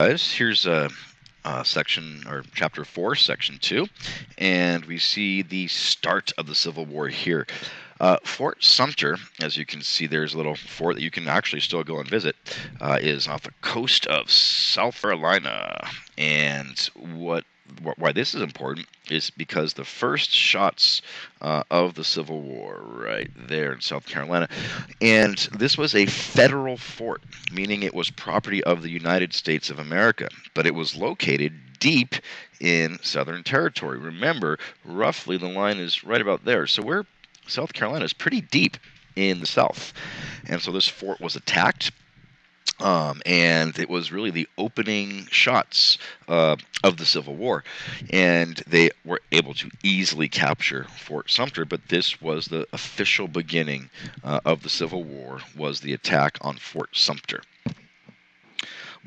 Guys, here's section or chapter 4, section 2, and we see the start of the Civil War here. Fort Sumter, as you can see, there's a little fort that you can actually still go and visit, is off the coast of South Carolina. And why this is important is because the first shots of the Civil War right there in South Carolina, and this was a federal fort, meaning it was property of the United States of America, but it was located deep in Southern Territory. Remember, roughly the line is right about there. So South Carolina is pretty deep in the south, and so this fort was attacked. And it was really the opening shots of the Civil War, and they were able to easily capture Fort Sumter. But this was the official beginning of the Civil War, was the attack on Fort Sumter.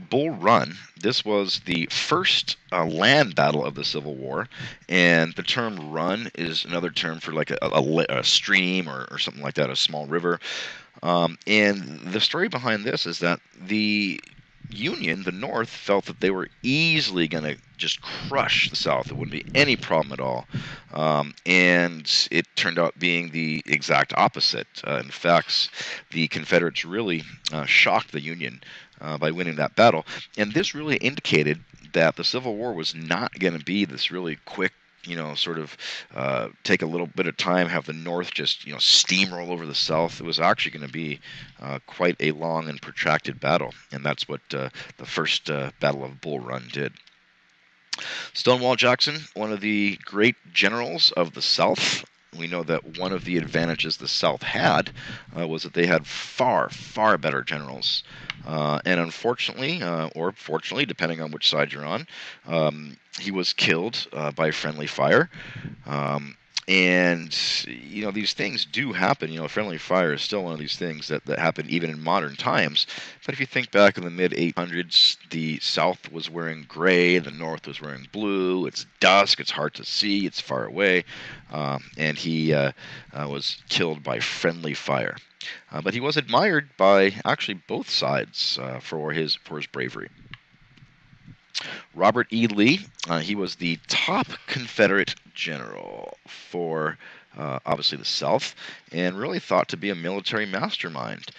Bull Run, this was the first land battle of the Civil War, and the term run is another term for like a stream or something like that, a small river. And the story behind this is that the Union, the North, felt that they were easily going to just crush the South. It wouldn't be any problem at all. And it turned out being the exact opposite. In fact, the Confederates really shocked the Union by winning that battle. And this really indicated that the Civil War was not going to be this really quick, sort of take a little bit of time, have the North just, steamroll over the South. It was actually going to be quite a long and protracted battle, and that's what the first Battle of Bull Run did. Stonewall Jackson, one of the great generals of the South. We know that one of the advantages the South had was that they had far, far better generals. And unfortunately, or fortunately, depending on which side you're on, he was killed by friendly fire. And, these things do happen. Friendly fire is still one of these things that happen even in modern times. But if you think back in the mid-800s, the South was wearing gray, the North was wearing blue. It's dusk, it's hard to see, it's far away. And he was killed by friendly fire. But he was admired by actually both sides for his bravery. Robert E. Lee, he was the top Confederate general for obviously the South, and really thought to be a military mastermind.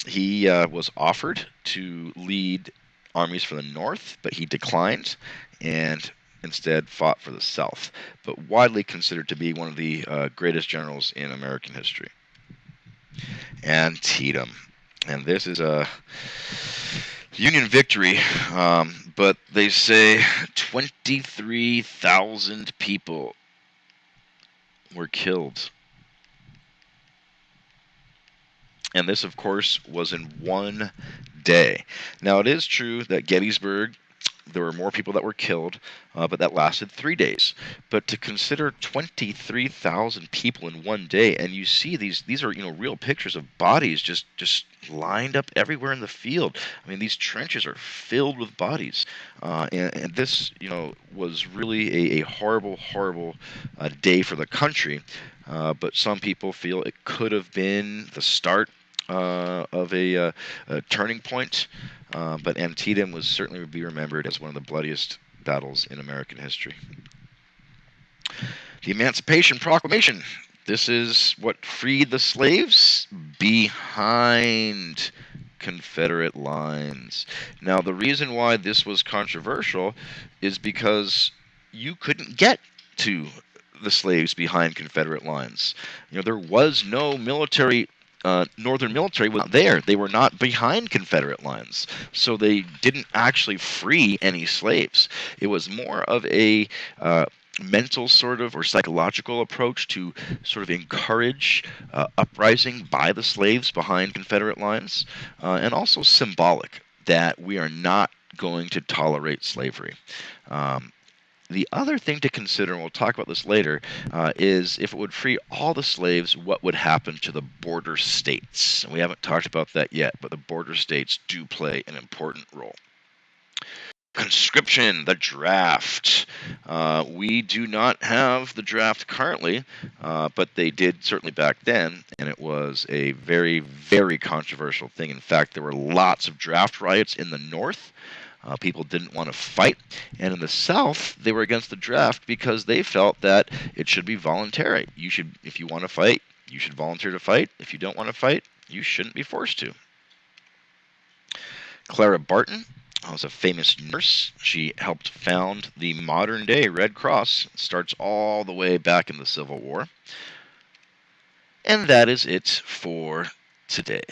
He was offered to lead armies for the North, but he declined and instead fought for the South, but widely considered to be one of the greatest generals in American history. Antietam. And this is a Union victory, but they say 23,000 people were killed. And this, of course, was in one day. Now, it is true that Gettysburg, there were more people that were killed, but that lasted 3 days. But to consider 23,000 people in one day, and you see these are real pictures of bodies just lined up everywhere in the field. I mean, these trenches are filled with bodies, and this was really a horrible day for the country. But some people feel it could have been the start of a turning point. But Antietam was certainly be remembered as one of the bloodiest battles in American history. The Emancipation Proclamation. This is what freed the slaves behind Confederate lines. Now, the reason why this was controversial is because you couldn't get to the slaves behind Confederate lines. There was no military. Northern military was not there. They were not behind Confederate lines. So they didn't actually free any slaves. It was more of a mental sort of or psychological approach to sort of encourage uprising by the slaves behind Confederate lines, and also symbolic that we are not going to tolerate slavery. The other thing to consider, and we'll talk about this later, is if it would free all the slaves, what would happen to the border states? And we haven't talked about that yet, but the border states do play an important role. Conscription, the draft. We do not have the draft currently, but they did certainly back then, and it was a very, very controversial thing. In fact, there were lots of draft riots in the North. People didn't want to fight, and in the South, they were against the draft because they felt that it should be voluntary. You should, if you want to fight, you should volunteer to fight. If you don't want to fight, you shouldn't be forced to. Clara Barton was a famous nurse. She helped found the modern-day Red Cross. It starts all the way back in the Civil War. And that is it for today.